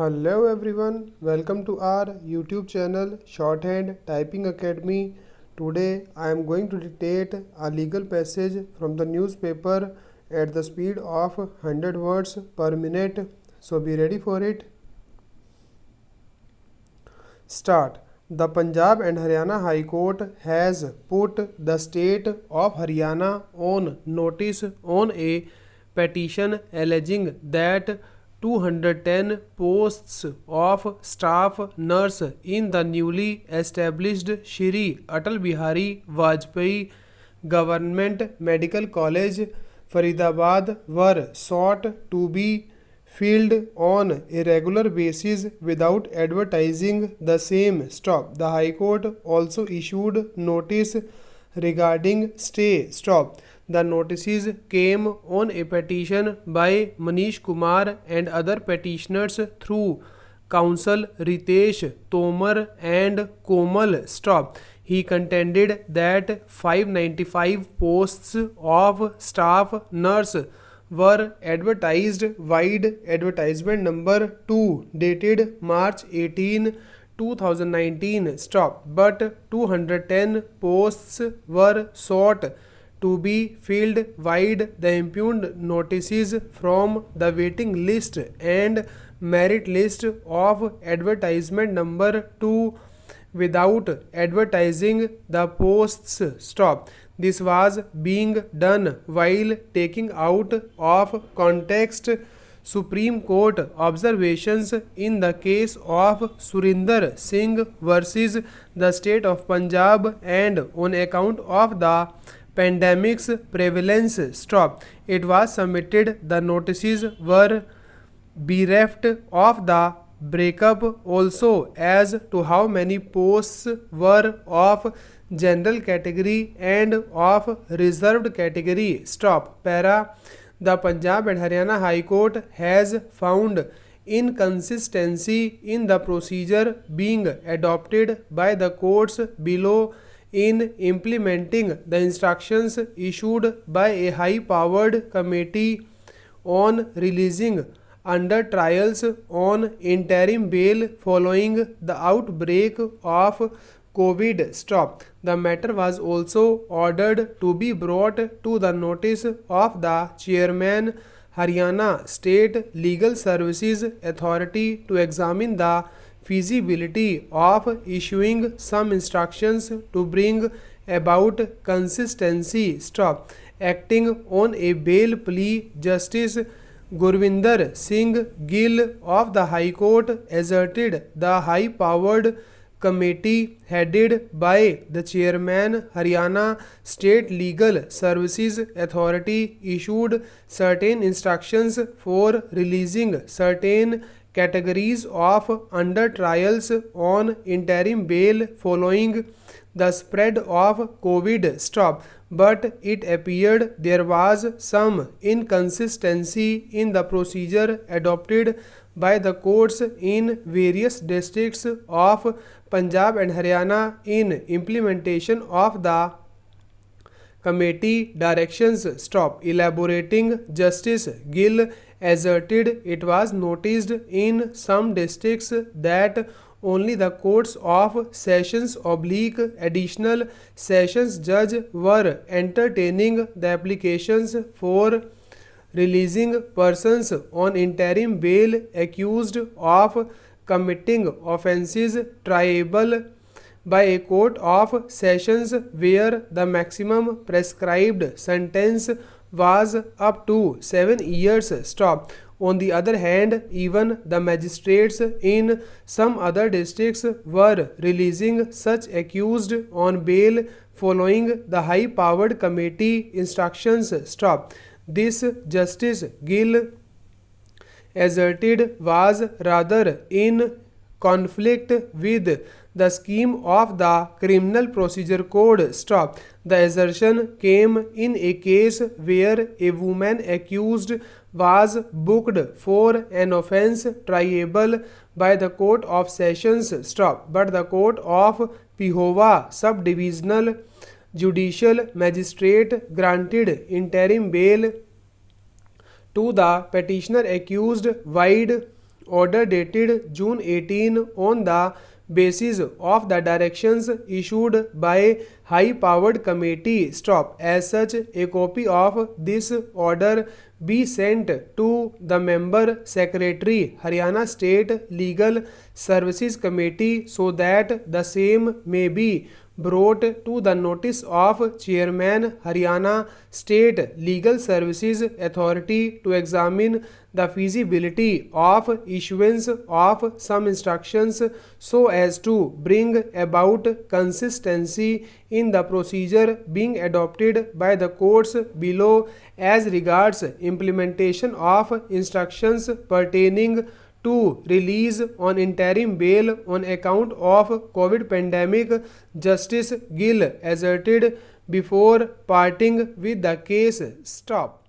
Hello everyone, welcome to our YouTube channel Shorthand Typing Academy. Today I am going to dictate a legal passage from the newspaper at the speed of 100 words per minute. So be ready for it. Start. The Punjab and Haryana High Court has put the state of Haryana on notice on a petition alleging that 210 posts of staff nurse in the newly established Shri Atal Bihari Vajpayee Government Medical College, Faridabad were sought to be filled on a regular basis without advertising the same. Stop. The High Court also issued notice regarding stay. Stop. The notices came on a petition by Manish Kumar and other petitioners through counsel Ritesh Tomar and Komal. Stop. He contended that 595 posts of staff nurse were advertised wide advertisement number 2 dated March 18, 2019. Stop. But 210 posts were sought to be filled wide. The impugned notices from the waiting list and merit list of advertisement number 2 without advertising the posts. Stop. This was being done while taking out of context Supreme Court observations in the case of Surinder Singh versus the state of Punjab and on account of the pandemic's prevalence. Stop. It was submitted the notices were bereft of the breakup also as to how many posts were of general category and of reserved category. Stop. Para. The Punjab and Haryana High Court has found inconsistency in the procedure being adopted by the courts below in implementing the instructions issued by a high-powered committee on releasing under trials on interim bail following the outbreak of COVID. Stop. The matter was also ordered to be brought to the notice of the chairman, Haryana State Legal Services Authority, to examine the feasibility of issuing some instructions to bring about consistency. Stop. Acting on a bail plea, Justice Gurvinder Singh Gill of the High Court asserted the high-powered committee headed by the chairman, Haryana State Legal Services Authority, issued certain instructions for releasing certain categories of under trials on interim bail following the spread of COVID. Stop. But it appeared there was some inconsistency in the procedure adopted by the courts in various districts of Punjab and Haryana in implementation of the committee directions. Stop. Elaborating, Justice Gill asserted it was noticed in some districts that only the courts of sessions / additional sessions judge were entertaining the applications for releasing persons on interim bail accused of committing offences triable by a court of sessions where the maximum prescribed sentence was up to 7 years. Stop. On the other hand, even the magistrates in some other districts were releasing such accused on bail following the high-powered committee instructions. Stop. This, Justice Gill asserted, was rather in conflict with the scheme of the Criminal Procedure Code. Stop. The assertion came in a case where a woman accused was booked for an offence triable by the Court of Sessions. Stop. But the Court of Pehowa Subdivisional Judicial Magistrate granted interim bail to the petitioner accused wide order dated June 18 on the basis of the directions issued by high-powered committee. Stop. As such, a copy of this order be sent to the member secretary, Haryana State Legal Services Committee, so that the same may be brought to the notice of Chairman, Haryana State Legal Services Authority to examine the feasibility of issuance of some instructions so as to bring about consistency in the procedure being adopted by the courts below as regards implementation of instructions pertaining to release on interim bail on account of COVID pandemic. Justice Gill asserted before parting with the case. Stop.